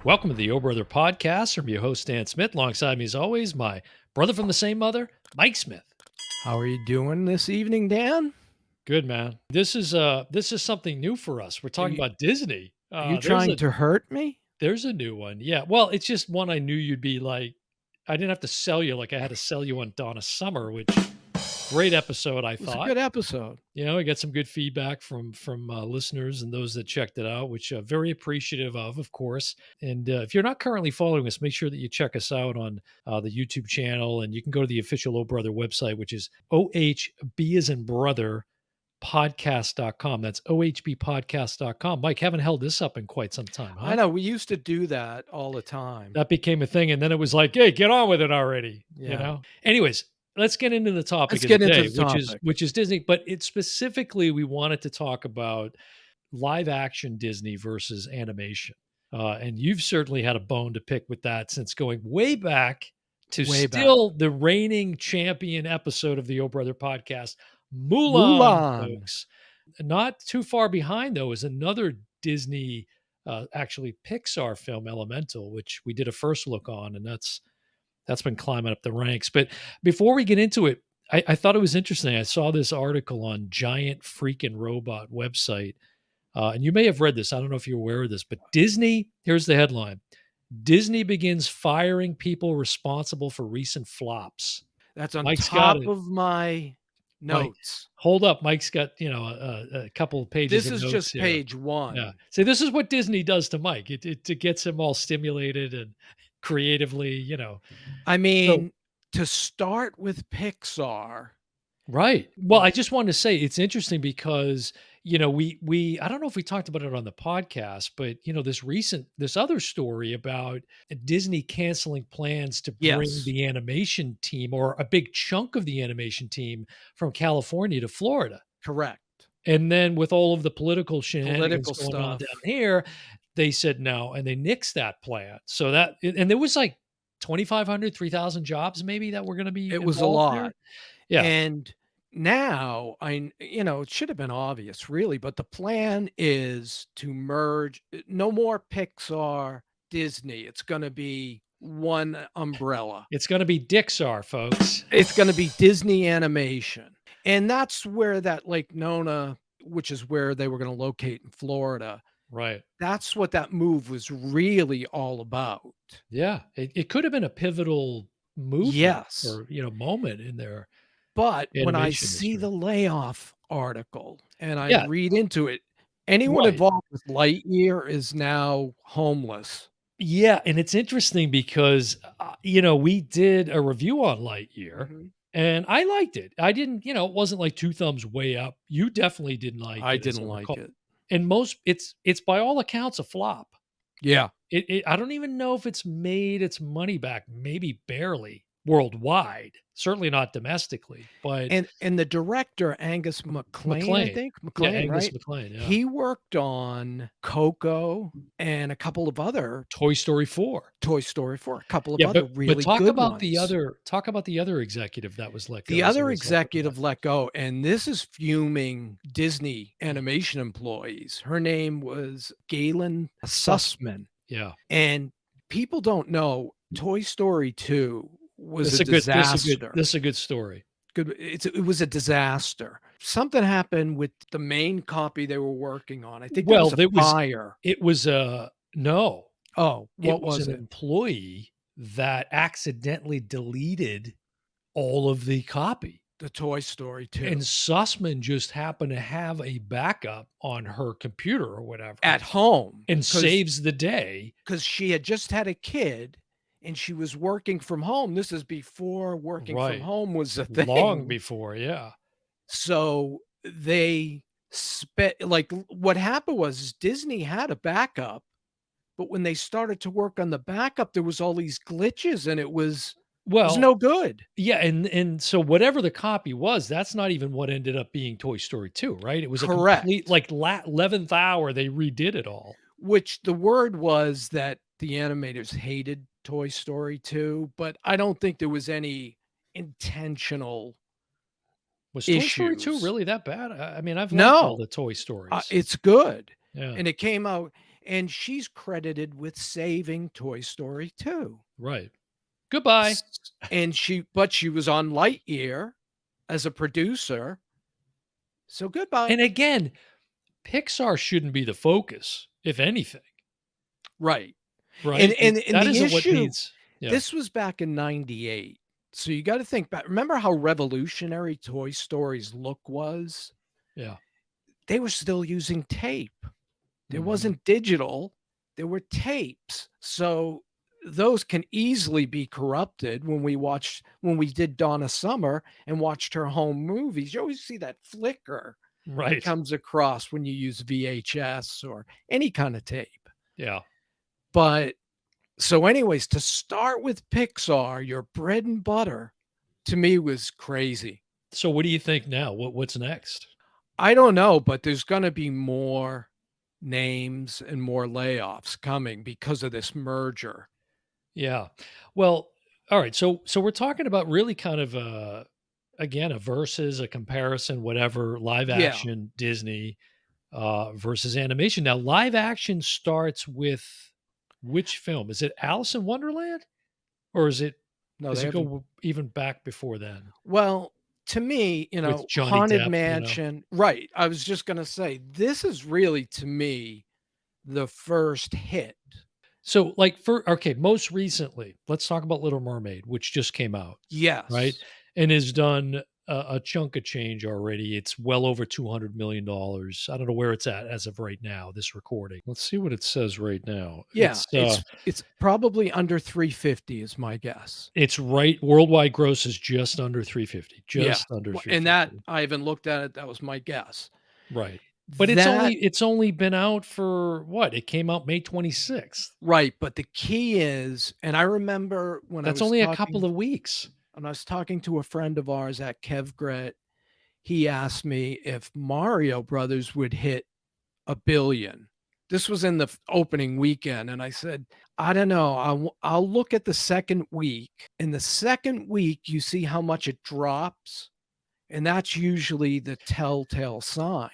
Welcome to the O Brother Podcast. I'm your host, Dan Smith. Alongside me, as always, my brother from the same mother, Mike Smith. How are you doing this evening, Dan? Good man. This is something new for us. We're Are talking you, about Disney. are you trying to hurt me? There's a new one. Yeah. Well, it's just one I knew you'd be like. I didn't have to sell you like I had to sell you on Donna Summer, which great episode I It was a thought. good episode. We got some good feedback from listeners and those that checked it out, which very appreciative of course. And if you're not currently following us, make sure that you check us out on the YouTube channel, and you can go to the official O Brother website, which is OHB as in brother podcast.com. That's ohbpodcast.com. Mike, haven't held this up in quite some time, I huh? know we used to do that all the time. That became a thing, and then it was like, hey, get on with it already. Yeah. Anyways, let's get into the topic Let's of the get into day, the which is topic. Disney. But it's specifically, we wanted to talk about live action Disney versus animation. And you've certainly had a bone to pick with that, since going way back to Way back. the reigning champion episode of the O Brother podcast, Mulan, Mulan. folks. Not too far behind, though, is another Disney, actually Pixar film, Elemental, which we did a first look on, and that's been climbing up the ranks. But before we get into it, I thought it was interesting. I saw this article on Giant Freaking Robot website, and you may have read this. I don't know if you're aware of this, but Disney, here's the headline: Disney begins firing people responsible for recent flops. That's on Mike's got top it. of my Mike, notes. hold up. Mike's got, a couple of pages This of is notes just here. page Yeah. one. See, this is what Disney does to Mike. It gets him all stimulated and creatively. I So mean, to start with Pixar, right. Well, I just wanted to say it's interesting because, we I don't know if we talked about it on the podcast, but this other story about Disney canceling plans to bring yes, the animation team, or a big chunk of the animation team, from California to Florida. correct. And then with all of the political shenanigans Political going on down stuff. here, they said no, and they nixed that plan. So and there was like 2,500, 3,000 jobs maybe that were going to be It was a involved there. lot. Yeah. And now it should have been obvious really, but the plan is to merge no more Pixar, Disney. It's going to be one umbrella. It's gonna be Dixar, folks. It's going to be Disney Animation. And that's where that Lake Nona, which is where they were going to locate in Florida, Right. that's what that move was really all about. Yeah. It could have been a pivotal movement, Yes. or, moment in their But when I animation see the history. layoff article and I Yeah, read into it, anyone right. involved with Lightyear is now homeless. Yeah, and it's interesting because, we did a review on Lightyear, Mhm. and I liked it. I didn't, it wasn't like 2 thumbs way up. You definitely didn't like I it, as didn't I like recall. it. And it's by all accounts a flop. Yeah. I don't even know if it's made its money back, maybe barely, worldwide, certainly not domestically, but And the director, Angus MacLean, I McLean. think? Yeah, MacLean, Angus right? McLean, yeah. He worked on Coco and a couple of other Toy Story 4. Toy Story 4, a couple of Yeah, other but really good ones. talk about the other executive that was let The go as a other result of that. executive let go, and this is fuming Disney animation employees. Her name was Galen Sussman, Yeah. and people don't know Toy Story 2 was This a is a good this is a good disaster. this is a good story. It was a disaster. Something happened with the main copy they were working on. I think there Well, was a fire. it was a no, Oh, it what was was an it? employee that accidentally deleted all of the copy, The Toy Story and 2. Sussman just happened to have a backup on her computer or whatever, At home, and because saves the day. she had just had a kid and she was working from home. This is before working from Right. home was a Long thing. before, yeah. So they what happened was Disney had a backup, but when they started to work on the backup, there was all these glitches and it was Well, no good. yeah, and so whatever the copy was, that's not even what ended up being Toy Story 2, right? It was a complete, Correct. like, 11th hour, they redid it all. Which the word was that the animators hated Toy Story 2, but I don't think there was any intentional Was Toy Story 2 issues. really that bad? I mean, I've liked all No, the Toy Stories. it's good, Yeah. and it came out and she's credited with saving Toy Story 2. Right. Goodbye. S and she was on Lightyear as a producer, so goodbye. And again, Pixar shouldn't be the focus, if anything, Right. right? And That the isn't what issue needs. Yeah, this was back in '98, so you gotta think back, remember how revolutionary Toy Story's look was? yeah. They were still using tape. There Mhm. wasn't digital, there were tapes. So those can easily be corrupted when we did Donna Summer and watched her home movies. You always see that flicker that Right. comes across when you use VHS or any kind of tape. Yeah. But so anyways, to start with Pixar, your bread and butter, to me was crazy. So what do you think now? What's next? I don't know, but there's gonna be more names and more layoffs coming because of this merger. Yeah. Well, all right. So we're talking about really kind of again a versus, a comparison, whatever, live Yeah. action Disney versus animation. Now, live action starts with which film? Is it Alice in Wonderland, or No, they does it haven't. go even back before then Well, to me, with Johnny Haunted Depp? You know. Mansion, right, I was just gonna say, this is really, to me, the first hit. So, like, for okay, most recently, let's talk about Little Mermaid, which just came out, right? Yes. And has done a chunk of change already. It's well over $200 million. I don't know where it's at as of right now, this recording. Let's see what it says right now. Yeah, it's probably under 350 is my guess. It's right worldwide gross is just under 350, Yeah, just under and that 350. I haven't looked at it, that was my guess. Right. But That it's only been out for what? It came out May 26th. right, but the key is and I remember That's only a couple of weeks. when I was talking to a friend of ours at KevGret, he asked me if Mario Brothers would hit 1,000,000,000. This was in the opening weekend, and I said, "I don't know, I'll look at the 2nd week." In the 2nd week, you see how much it drops, and that's usually the telltale sign.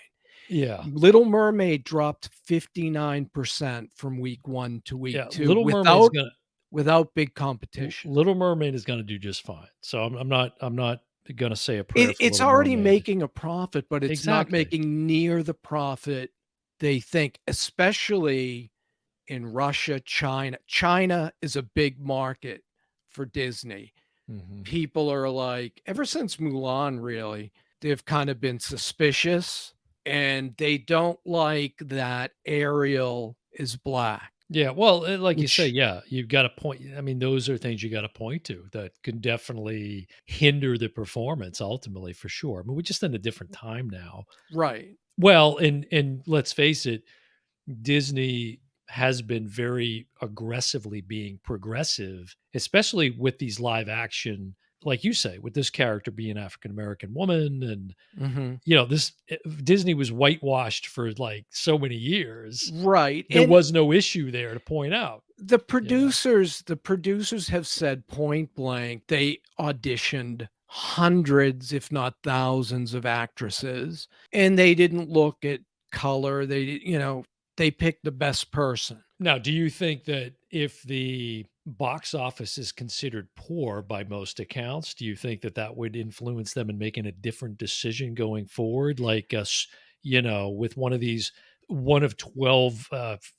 Yeah. Little Mermaid dropped 59% from week 1 to week Yeah, 2 Little Mermaid's gonna without big competition. Little Mermaid is gonna do just fine. So I'm not gonna say a prayer for It's Little already Mermaid. making a profit, but it's not Exactly. making near the profit they think, especially in Russia, China. China is a big market for Disney. Mhm. People are like ever since Mulan, really, they've kind of been suspicious, and they don't like that Ariel is black, Yeah, well, like you say, which yeah, you've got to point. I mean, those are things you got to point to that can definitely hinder the performance ultimately, for sure. I mean, we're just in a different time now. right. Well, and let's face it, Disney has been very aggressively being progressive, especially with these live action, like you say, with this character being an African American woman, and Mhm. this Disney was whitewashed for like so many years. Right, There and was no issue there to point out. You know. the producers have said point blank they auditioned hundreds, if not thousands of actresses, and they didn't look at color, they picked the best person. Now, do you think that if the box office is considered poor by most accounts, do you think that that would influence them in making a different decision going forward? Like us, with one of 12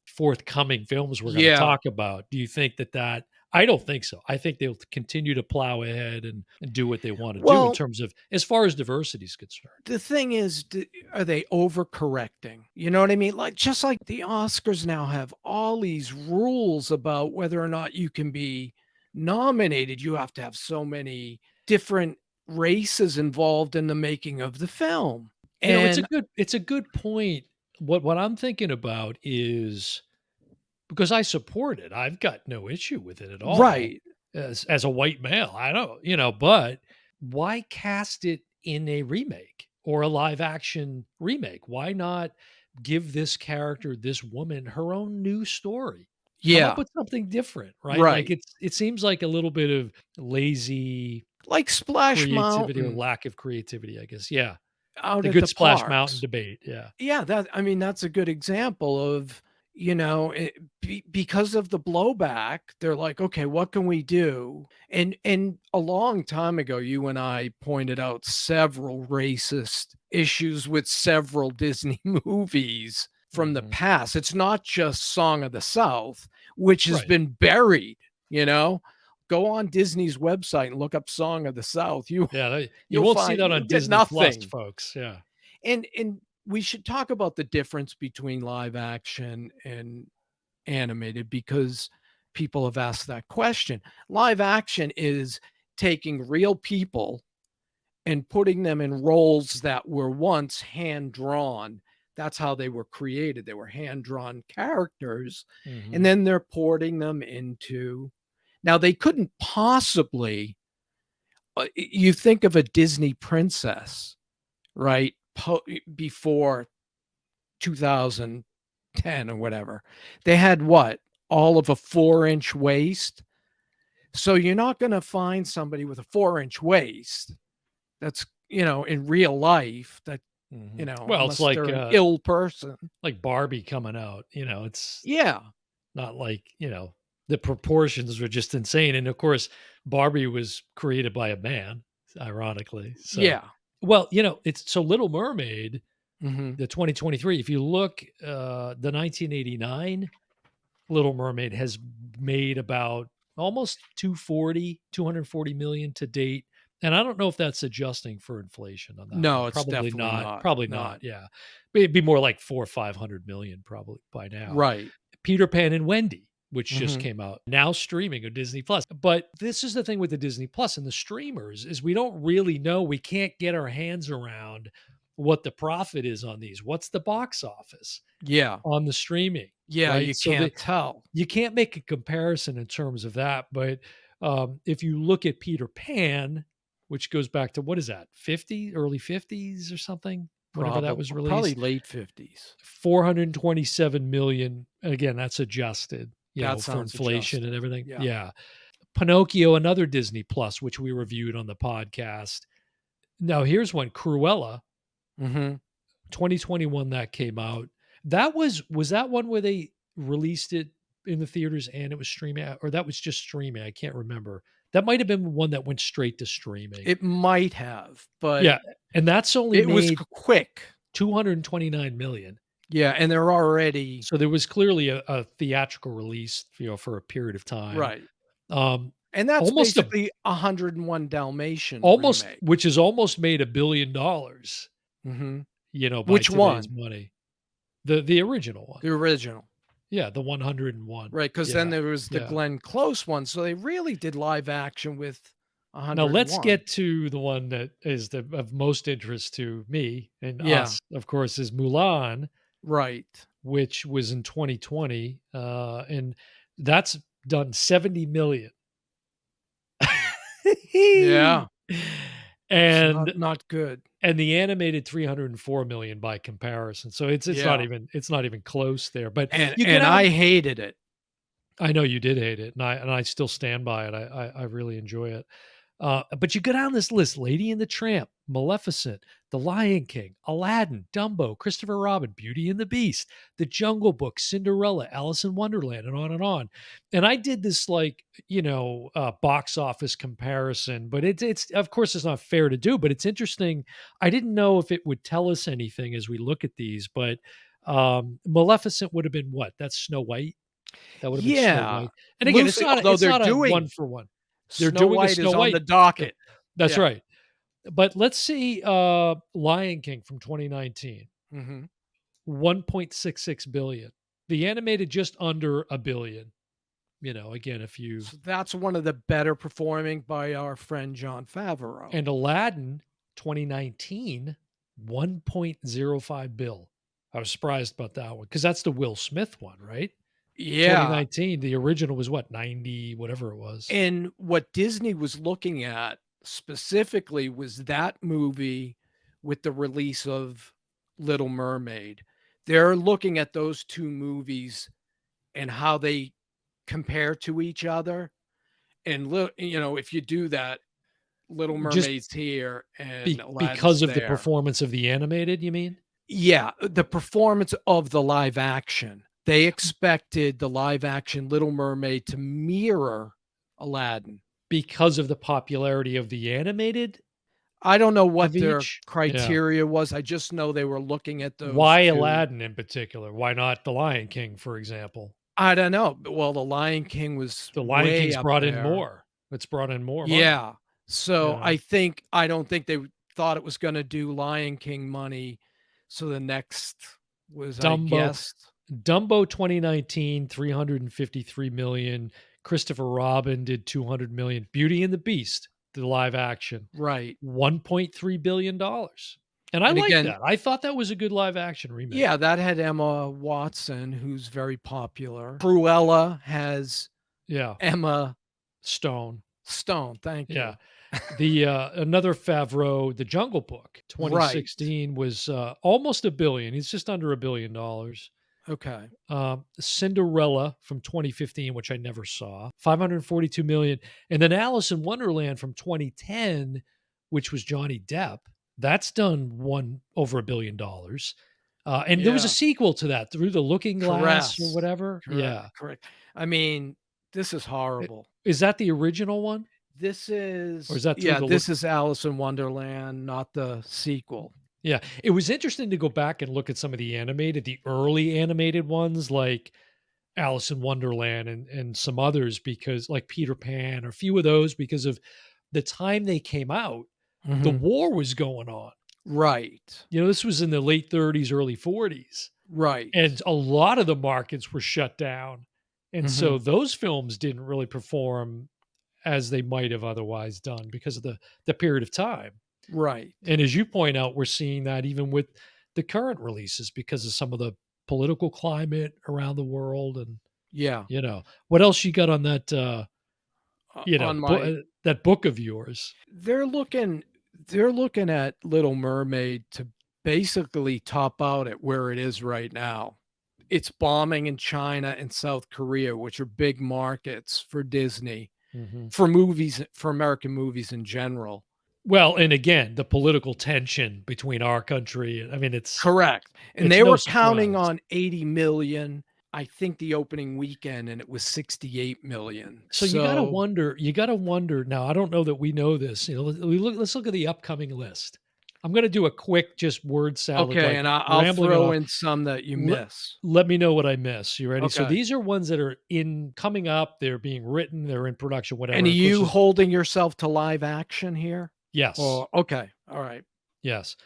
forthcoming films we're going to Yeah. talk about. Do you think that I don't think so. I think they'll continue to plow ahead and do what they want to do in Well, terms of as far as diversity is concerned. the thing is, are they overcorrecting? You know what I mean? Like, just like the Oscars now have all these rules about whether or not you can be nominated, you have to have so many different races involved in the making of the film. And It's a good point. What I'm thinking about is because I support it. I've got no issue with it at all right. as a white male. I don't, but why cast it in a remake or a live action remake? Why not give this character, this woman, her own new story? Come up Yeah, with something different, right? Like right. it seems like a little bit of lazy Like Splash creativity or Mountain lack of creativity, I guess. Yeah. out The at good the Splash Mountain parks. debate. Yeah. Yeah, I mean, that's a good example of, because of the blowback, they're like, okay, what can we do? And a long time ago, you and I pointed out several racist issues with several Disney movies from the Mhm. past. It's not just Song of the South, which has Right. been buried, you know. Go on Disney's website and look up Song of the South. You Yeah, you you'll won't see find that you'll on get Disney Plus, nothing. folks. Yeah. And we should talk about the difference between live action and animated because people have asked that question. Live action is taking real people and putting them in roles that were once hand drawn. That's how they were created. They were hand drawn characters, and Mhm. then they're porting them into. Now, they couldn't possibly, you think of a Disney princess, right? Before 2010 or whatever. They had what? All of a 4-inch waist. So you're not going to find somebody with a 4-inch waist that's, in real life that, Mhm. Well, it's unless they're an ill person. like Barbie coming out, it's Yeah. not like, the proportions were just insane, and of course, Barbie was created by a man, ironically, so Yeah. well, it's so Little Mermaid, Mhm. the 2023, if you look, the 1989 Little Mermaid has made about almost 240 million to date, and I don't know if that's adjusting for inflation on that one. No, it's definitely not. Probably Not. not, yeah. But it'd be more like 4 or 500 million probably by now. Right. Peter Pan and Wendy, which just Mhm. came out, now streaming on Disney Plus. But this is the thing with the Disney Plus and the streamers is we don't really know, we can't get our hands around what the profit is on these. What's the box office Yeah. on the streaming, Yeah, right? you So can't tell. you can't make a comparison in terms of that, but, if you look at Peter Pan, which goes back to what is that, 50, early 50s or something, whenever that was Probably released, late 50s. 427,000,000, again, that's adjusted, That for sounds inflation and adjusted. everything. Yeah. Yeah. Pinocchio, another Disney Plus, which we reviewed on the podcast. Now here's one, Cruella, Mhm. 2021 that came out. Was that one where they released it in the theaters and it was streaming, or that was just streaming? I can't remember. That might have been one that went straight to streaming. It might have, but Yeah, and that's only it was made quick. 229,000,000. Yeah, and they're already So there was clearly a theatrical release, for a period of time. right. Um, And that's almost a basically 101 Dalmatian almost remake. which is almost made $1 billion, Mhm. by Which today's one? money. The original one. The original. Yeah, the 101. Right, because then Yeah, there was the yeah. Glenn Close one, so they really did live action with Now let's 101. get to the one that is of most interest to me and Yeah, us, of course, is Mulan, right. which was in 2020, and that's done 70,000,000. Yeah, it's And not good. the animated 304,000,000 by comparison. So Yeah, it's not even close there. But and you get and out I hated it. I know you did hate it, and I still stand by it. I really enjoy it. But you go down this list: Lady and the Tramp, Maleficent, The Lion King, Aladdin, Dumbo, Christopher Robin, Beauty and the Beast, The Jungle Book, Cinderella, Alice in Wonderland, and on and on. And I did this like box office comparison, but it's of course it's not fair to do, but it's interesting. I didn't know if it would tell us anything as we look at these, but Maleficent would have been what? That's Snow White. That would have been Snow Yeah, White. And again, loosely, although it's they're not a one doing for one. They're Snow doing a White Snow is on White. the Yeah, docket. that's Yeah. right. But let's see, Lion King from 2019, Mhm. 1.66 billion. The animated just under a billion. Again, if you So that's one of the better performing by our friend Jon Favreau. and Aladdin 2019, 1.05 bill. I was surprised about that one because that's the Will Smith one, right? Yeah, 2019, the original was what, 90, whatever it was. and what Disney was looking at specifically was that movie with the release of Little Mermaid. They're looking at those 2 movies and how they compare to each other, and if you do that, Little Just Mermaid's here and because Aladdin's of the there. performance of the animated, you mean? Yeah, the performance of the live action. They expected the live action Little Mermaid to mirror Aladdin. Because of the popularity of the animated I don't know of what their each? Yeah. criteria was. I just know they were looking at those Why 2. Aladdin in particular? Why not The Lion King, for example? I don't know. Well, The Lion King was The Lion way King's up brought in there. more. It's brought in more money, Yeah. you So know? I don't think they thought it was gonna do Lion King money. So the next was, I Dumbo guess. Dumbo 2019, 353,000,000. Christopher Robin did 200,000,000. Beauty and the Beast, the live action, Right. $1.3 billion. And I And like again, that. I thought that was a good live action remake. yeah, that had Emma Watson, who's very popular. Cruella has Yeah. Emma Stone. Stone, thank Yeah. you. The, another Favreau, The Jungle Book, Right. 2016 was, almost a billion. It's just under $1 billion. Okay. Cinderella from 2015, which I never saw, 542,000,000, and then Alice in Wonderland from 2010, which was Johnny Depp. That's done one over $1 billion. And there was a Yeah. sequel to that, Through the Looking Glass or Correct. whatever. Yeah. Correct. I mean, this is I horrible. Is that the original one? This Or is is that Through yeah, the Look? this is Alice in Wonderland, not the sequel. Yeah. It was interesting to go back and look at some of the early animated ones like Alice in Wonderland and some others because like Peter Pan or a few of those because of the time they came out, the Mhm. war was going on. Right. This was in the late 30s, early 40s, Right. and a lot of the markets were shut down. And so Mhm. those films didn't really perform as they might have otherwise done because of the period of time. Right. And as you point out, we're seeing that even with the current releases because of some of the political climate around the world and Yeah. what else you got on that, On my that book of yours? they're looking they're looking at Little Mermaid to basically top out at where it is right now. It's bombing in China and South Korea, which are big markets for Disney, Mhm. for movies, for American movies in general. Well, and again, the political tension between our country, I mean, Correct. And it's they no were counting surprise. on 80,000,000, I think the opening weekend, and it was 68,000,000. So So, you gotta wonder now, I don't know that we know this, let's look at the upcoming list. I'm gonna do a quick just word salad, okay, like, and I'll rambling throw off. in some that you Let miss. let me know what I miss. You ready? So Okay. these are ones that are in coming up, they're being written, they're in production, And whatever. are Of course, you there's holding yourself to live action here? yes. Or okay, all right. Yes.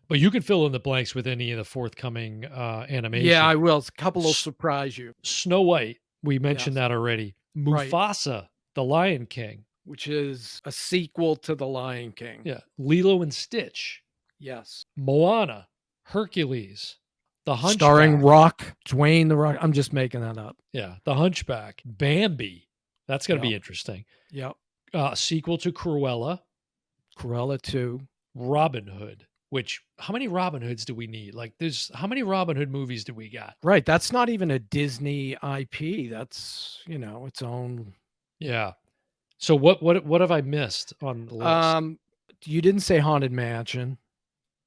But you can fill in the blanks with any of the forthcoming, Yeah, animation. I will. A couple will S surprise you. Snow White, we mentioned Yes, that already. right, Mufasa, The Lion King. which is a sequel to The Lion King. Yeah. Lilo and Stitch, Yes. Moana, Hercules, The Starring Hunchback. Rock, Dwayne The Rock. I'm just making that up. Yeah, The Hunchback, Bambi. That's gonna Yep, be interesting. yep. Sequel to Cruella, Cruella 2. Robin Hood, which how many Robin Hoods do we need? Like, there's how many Robin Hood movies do we got? Right, that's not even a Disney IP. That's, its own Yeah. So what have I missed on the list? um, you didn't say Haunted Mansion.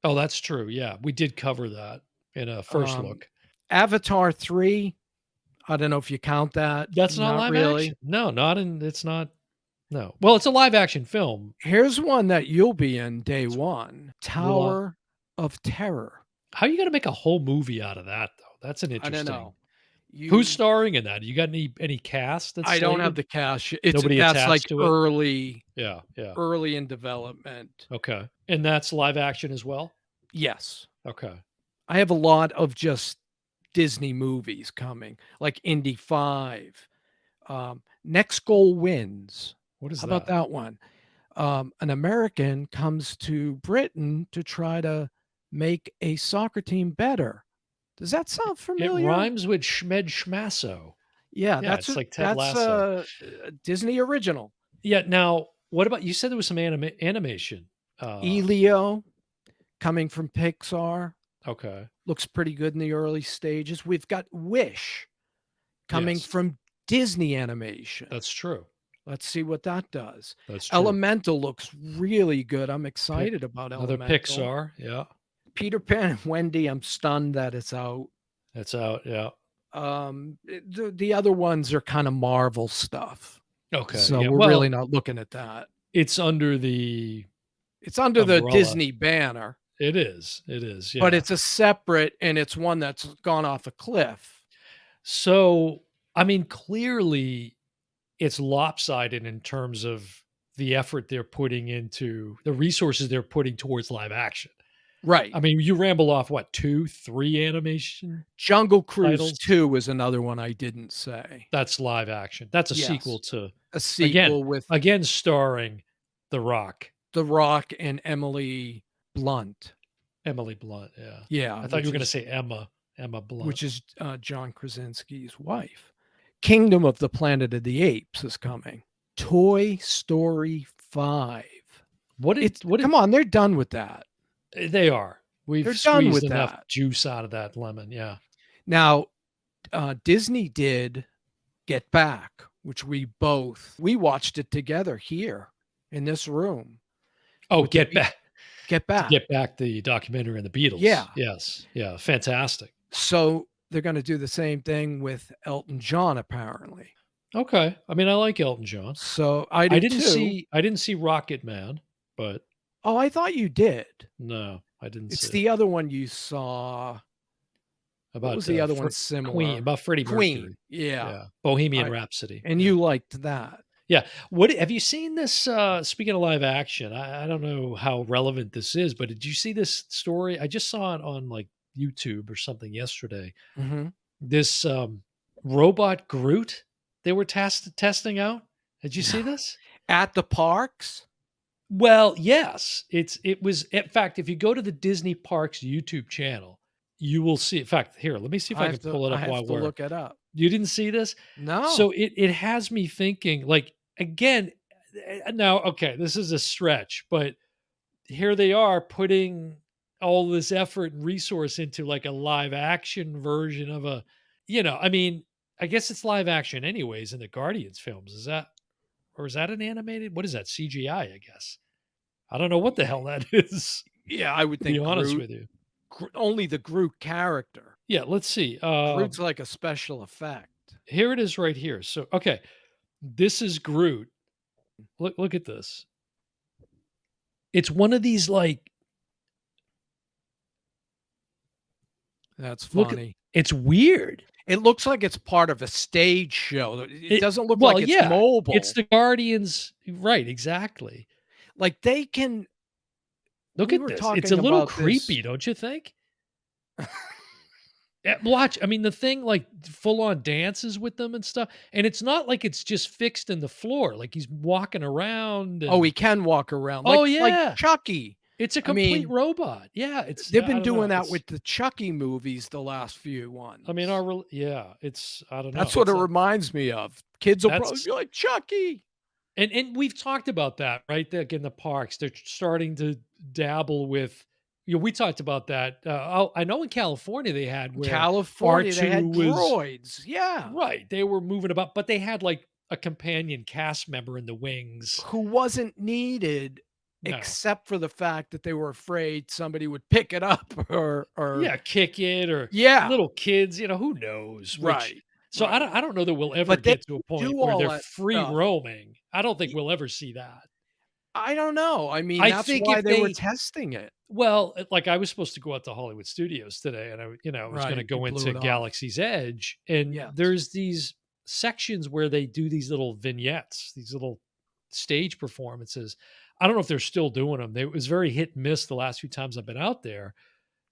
Oh, that's true. Yeah, we did cover that in a first Um, look. Avatar 3, I don't know if you count that. That's not Not live really. action. No, not in. It's not. No. Well, it's a live action film. Here's one that you'll be in day It's 1, what? Tower of Terror. How are you gonna make a whole movie out of that though? That's an I don't interesting. know. Who's You starring in that? You got any cast that's I don't have slated? the cash. Nobody That's like attached to it. early Yeah. Yeah. early in development. Okay. And that's live action as well. Yes. Okay. I have a lot of just Disney movies coming, like Indy 5. Next Goal Wins. What is How about that? that one? An American comes to Britain to try to make a soccer team better. Does that sound It familiar? rhymes with Schmed Schmasso. Yeah, Yeah, it's like Ted Lasso. a Disney original. Yeah. Now, what about you? Said there was some animation. Elio, coming from Pixar, Okay. looks pretty good in the early stages. We've got Wish coming Yes, from Disney Animation. that's true. Let's see what that does. That's true. Elemental looks really good. I'm Pic excited about Another Elemental. Pixar. Yeah, Peter Pan and Wendy, I'm stunned that it's out. it's out. Yeah. The other ones are kind of Marvel stuff, Okay, so yeah. we're really Well, not looking at that. it's under the It's under the umbrella. Disney banner, It is. It is. but Yeah. it's a separate and it's one that's gone off a cliff. So, I mean, clearly it's lopsided in terms of the effort they're putting into the resources they're putting towards live action. Right. I mean, you ramble off what, 2, 3 animation Jungle Cruise titles? 2 is another one I didn't say. That's live action. That's a sequel Yes. to A again sequel with again starring The Rock, The Rock and Emily Blunt. Emily Blunt, yeah. Yeah, I thought you were gonna say Emma Blunt. which is, John Krasinski's wife. Kingdom of the Planet of the Apes is coming. Toy Story 5. It's What did come on, they're done with that. they are. We've They're done squeezed with enough that. juice out of that lemon, yeah. Now, Disney did Get Back, which we watched it together here in this room Oh, with the Get Back Get to Back. Get Back the documentary on the Beatles. Yeah. Yes, yeah, fantastic. So they're gonna do the same thing with Elton John, apparently. Okay, I mean, I like Elton John. So I did too. I didn't see Rocket Man, but Oh, I thought you did. no, I didn't It's see it. the other one you saw. What was About, the other Fre one Queen, similar? about Freddie Queen. Mercury. Yeah. Yeah, Bohemian I Rhapsody, and yeah. you liked that. Yeah. What have you seen this, speaking of live action, I don't know how relevant this is, but did you see this story? I just saw it on, like, YouTube or something yesterday. Mhm. This, robot Groot they were testing out. Did you see this? At the parks? Well, yes. It was in fact, if you go to the Disney Parks YouTube channel, you will see in fact, here, let me see if I can pull it I up have while to we're look it up. you didn't see this? No. So it has me thinking, like, again, now, okay, this is a stretch, but here they are putting all this effort and resource into like a live action version of a, I mean, I guess it's live action anyways in the Guardians films. Is that, or is that an animated? What is that? CGI, I guess. I don't know what the hell that is, Yeah, I would to be think honest with you. Only the Groot character. Yeah, let's see. Groot's like a special effect. Here it is right here. So, okay, this is Groot. Look at this. It's one of these like That's look at funny. it's weird. It looks like it's part of a stage show. It doesn't look Well, like it's yeah, it's mobile. the Guardians, right? Exactly. Like they can Look we at were this. It's a talking little about this. creepy, don't you think? Watch. I mean, the thing like full on dances with them and stuff, and it's not like it's just fixed in the floor. Like he's walking around Oh, he and can walk around oh like yeah, Chucky. it's a I complete mean, robot. Yeah, it's they've I been don't doing know. that It's with the Chucky movies the last few ones. I mean, yeah, it's I don't know. That's what it reminds me of. Kids will probably That's be like, "Chucky." and we've talked about that, right? Like in the parks, they're starting to dabble with. We talked about that. I know in California they had where R California, they two had was droids. Yeah. right. They were moving about, but they had like a companion cast member in the wings. Who wasn't needed No, except for the fact that they were afraid somebody would pick it up or yeah, kick it or yeah, little kids. Who knows? Which right, so right. I don't know that we'll ever But they get to a point do where all they're that free stuff. roaming. I don't think Y we'll ever see that. I don't know. I mean, I that's think why if they were they testing it. Well, like I was supposed to go out to Hollywood Studios today, and I was going to Right, you go blew into it off. Galaxy's Edge, and Yes. there's these sections where they do these little vignettes, these little stage performances. I don't know if they're still doing them. It was very hit and miss the last few times I've been out there,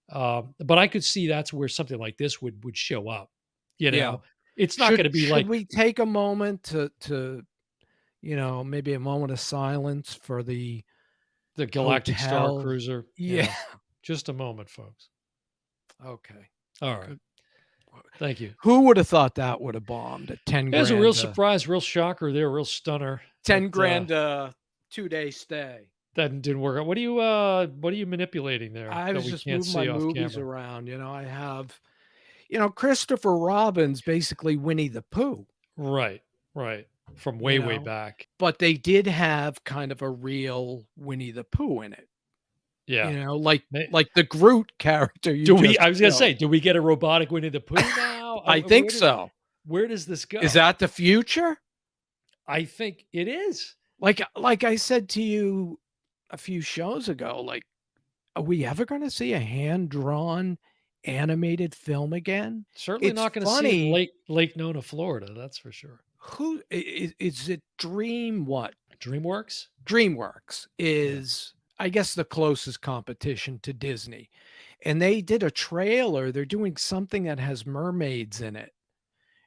but I could see that's where something like this would show up. You Yeah. know, it's not going to be Should like we take a moment to, maybe a moment of silence for the the Galactic Star hotel? Cruiser. Yeah. Yeah, just a moment, folks. Okay. All right, Good. thank you. Who would have thought that would have bombed at 10 It was a real grand, surprise, real shocker there, real stunner. 10 But grand, 2-day stay. that didn't work out. What are you manipulating there I that was we just can't moving my see off movies camera? around. I have, Christopher Robin's basically Winnie the Pooh, Right, right. From you way know, back. but they did have kind of a real Winnie the Pooh in it. Yeah. May like the Groot character you do we just I was gonna say, do we get a robotic Winnie the Pooh now? I think so. Where does this Is go? that the future? I think it is. Like I said to you a few shows ago, like, are we ever gonna see a hand-drawn animated film again? Certainly It's not gonna see it in funny, Lake Nona, Florida, that's for sure. who is it Dream what? DreamWorks? DreamWorks Yeah. is, I guess, the closest competition to Disney, and they did a trailer, they're doing something that has mermaids in it,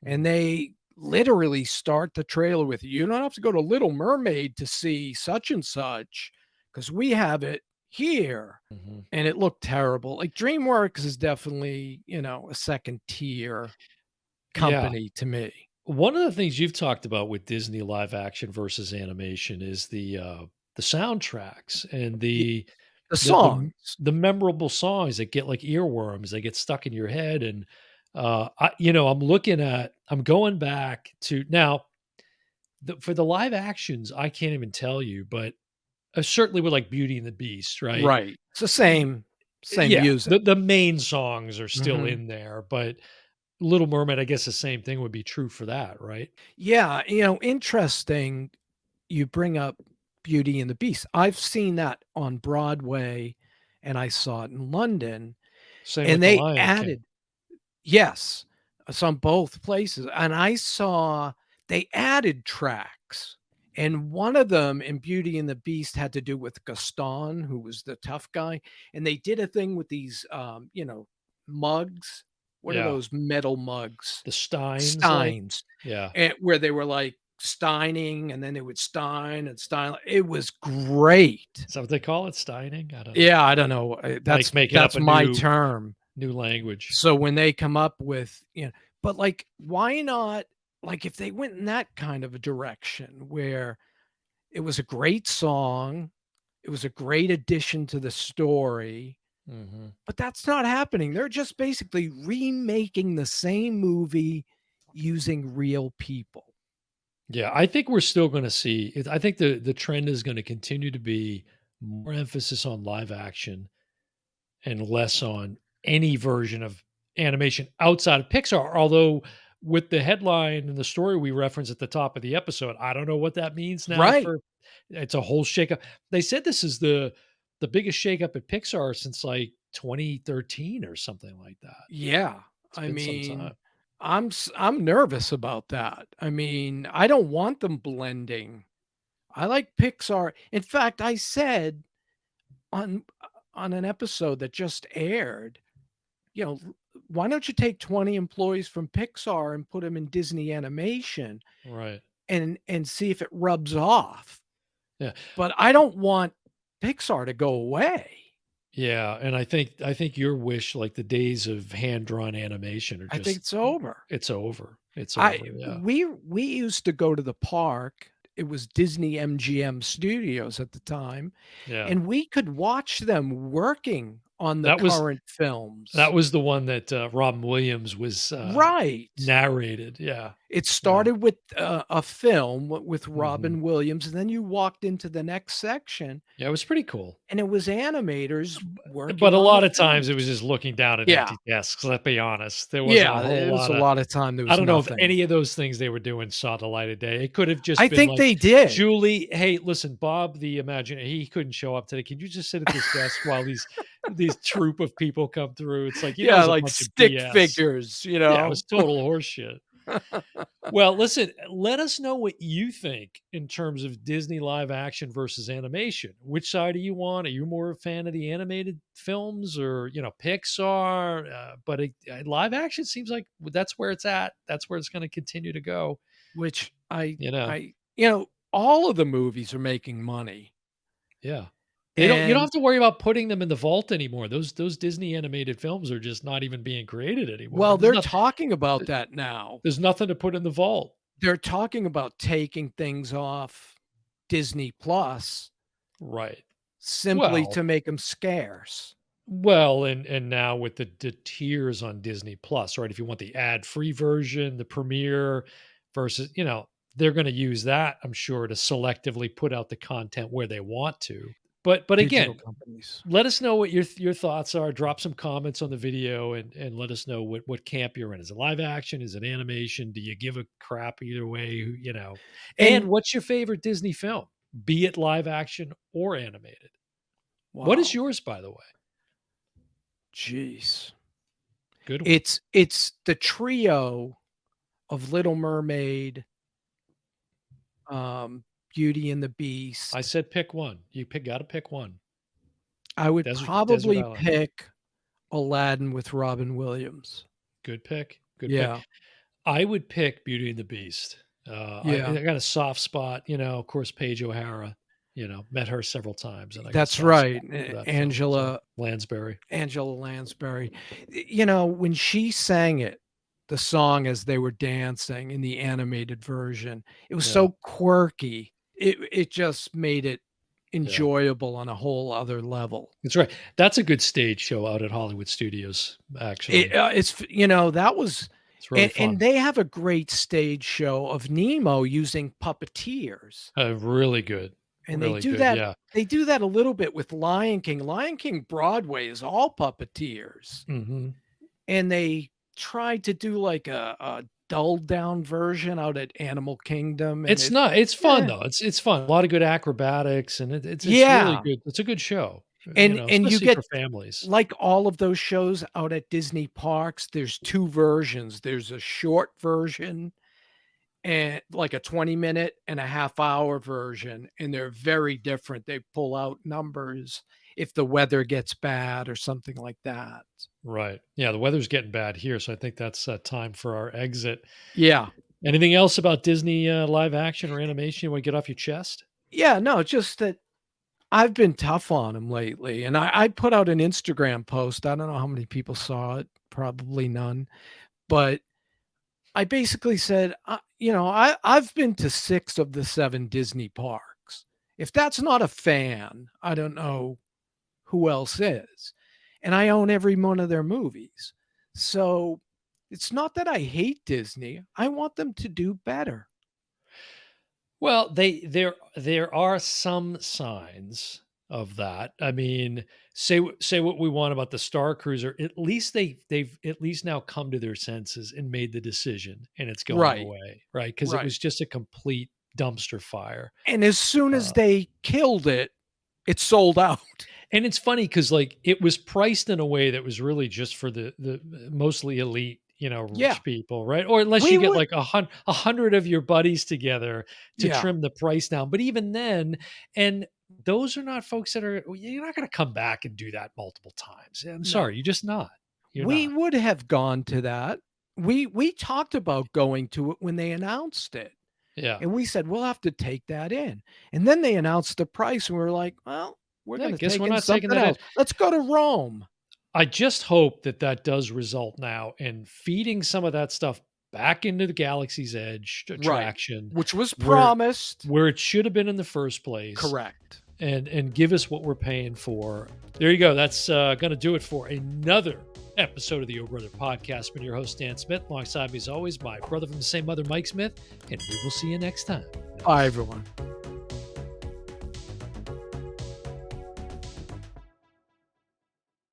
and Mhm, they literally start the trailer with, "You don't have to go to Little Mermaid to see such and such, because we have it here." mhm. And it looked terrible. Like, DreamWorks is definitely, a second tier Yeah. company to me. One of the things you've talked about with Disney live action versus animation is the soundtracks and Yeah, the the the the songs. the memorable songs that get like earworms, they get stuck in your head, and, I'm going back to now, for the live actions, I can't even tell you, but, certainly with, like, Beauty and the Beast, right? Right. It's the same Yeah, music. the main songs are still Mhm. in there, but Little Mermaid, I guess the same thing would be true for that, right? Yeah, interesting you bring up Beauty and the Beast. I've seen that on Broadway, and I saw it in London, Same and with The they Lion King. added yes, it's on both places, and I saw they added tracks, and one of them in Beauty and the Beast had to do with Gaston, who was the tough guy, and they did a thing with these, mugs. What are Yeah, those metal mugs? the Steins, like Steins, yeah. and where they were, like, steining, and then they would stein and stein. It was great. Is that what they call it? Steining? I don't know. Yeah, I don't know, Like, making up that's a my term. new language. So when they come up with, but, like, why not, like, if they went in that kind of a direction where it was a great song, it was a great addition to the story, Mhm. but that's not happening. They're just basically remaking the same movie using real people. Yeah, I think we're still gonna see it. I think the trend is gonna continue to be more emphasis on live action and less on any version of animation outside of Pixar. Although, with the headline and the story we referenced at the top of the episode, I don't know what that means now Right. for it's a whole shakeup. They said this is the biggest shakeup at Pixar since like 2013 or something like that. Yeah. It's I been some time. mean, I'm nervous about that. I mean, I don't want them blending. I like Pixar. In fact, I said on on an episode that just aired, why don't you take 20 employees from Pixar and put them in Disney Animation Right. and see if it rubs off. Yeah. But I don't want Pixar to go away. Yeah, and I think your wish, like the days of hand-drawn animation are I think just it's over. it's over. It's I over, yeah. we used to go to the park. It was Disney MGM Studios at the time, Yeah. and we could watch them working on the That was current that films. was the one that, Robin Williams was, Right. narrated, yeah. It Yeah. started with a film with Mhm. Robin Williams, and then you walked into the next section, Yeah, it was pretty cool. and it was animators But working a on the lot of times it was films. just looking down at Yeah. empty desks, let's be honest. There wasn't a Yeah, whole it was lot a of lot of time, there I was don't know if nothing. any of those things they were doing saw the light of day. It could have just I been think like, they did. "Julie, hey, listen, Bob the Imaginer, he couldn't show up today. Can you just sit at this desk while these troop of people come through?" It's like, it Yeah, was a like bunch of stick BS. figures, Yeah, it was total horseshit. Well, listen, let us know what you think in terms of Disney live action versus animation. Which side are you on? Are you more a fan of the animated films or, Pixar? Live action seems like that's where it's at. That's where it's going to continue to go. Which You know, all of the movies are making money, yeah. You don't and have to worry about putting them in the vault anymore. Those Disney animated films are just not even being created anymore. well, they're talking about that now. There's nothing to put in the vault. They're talking about taking things off Disney Plus Right. simply Well, to make them scarce. and now with the tiers on Disney Plus, right? If you want the ad-free version, the premiere versus, they're going to use that, I'm sure, to selectively put out the content where they want to. But digital again, companies. let us know what your thoughts are. Drop some comments on the video and let us know what camp you're in. Is it live action? Is it animation? Do you give a crap either way? And And what's your favorite Disney film? Be it live action or animated. What is wow, yours, by the way? jeez. Good one. It's the trio of Little Mermaid, Beauty and the I Beast. said pick one. Got to pick one. I would Desert probably Island. pick Aladdin with Robin Williams. Good pick. Good pick. Yeah, I would pick Beauty and the Beast. yeah, I got a soft spot, of course, Paige O'Hara, met her several times and I got a that's soft right. spot for that film. So Angela Lansbury. Angela Lansbury. When she sang it, the song as they were dancing in the animated version, it was Yeah. so quirky. It just made it Yeah. enjoyable on a whole other level. That's right. That's a good stage show out at Hollywood Studios, actually. That was It's really and fun. they have a great stage show of Nemo using puppeteers, Really good. and Really good. Yeah. they do that a little bit with Lion King. Lion King Broadway is all puppeteers, Mhm. and they tried to do like a dulled down version out at Animal Kingdom, and It's fun eh, though. It's fun. A lot of good acrobatics and it's really yeah, good. It's a good show, and you especially for get families. like all of those shows out at Disney parks, there's 2 versions. There's a short version and like a 20-minute and a half hour version, and they're very different. They pull out numbers if the weather gets bad or something like that. Right. Yeah, the weather's getting bad here, so I think that's time for our exit. Yeah. Anything else about Disney live action or animation you want to get off your chest? Yeah, no, just that I've been tough on them lately, and I put out an Instagram post. I don't know how many people saw it, probably none, but I basically said, I've been to 6 of the 7 Disney parks. If that's not a fan, I don't know who else is. And I own every one of their movies. So it's not that I hate Disney. I want them to do better. Well, there are some signs of that. I mean, say what we want about the Star Cruiser. At least they've at least now come to their senses and made the decision, and it's going Right. away, right? Because it Right. was just a complete dumpster fire. And as soon as Uh, they killed it, it sold out. and it's funny because like it was priced in a way that was really just for the mostly elite, Yeah. rich people, right? Or unless We you get would like a hundred of your buddies together to yeah. trim the price down. But even then, and those are not folks that are you're not going to come back and do that multiple times. I'm No. sorry, you're just not. You're We not. would have gone to that. We talked about going to it when they announced it. Yeah. And we said, "We'll have to take that in." And then they announced the price, and we were like, "Well, we're Yeah. gonna Guess take we're in not taking something that in. else. Let's go to Rome." I just hope that that does result now in feeding some of that stuff back into the Galaxy's Edge Right. attraction Which was where promised. where it should have been in the first place Correct. and give us what we're paying for. There you go. That's going to do it for another episode of the O Brother Podcast. I've been your host, Dan Smith. Alongside me, as always, my brother from the same mother, Mike Smith. And we will see you next time. Bye, everyone.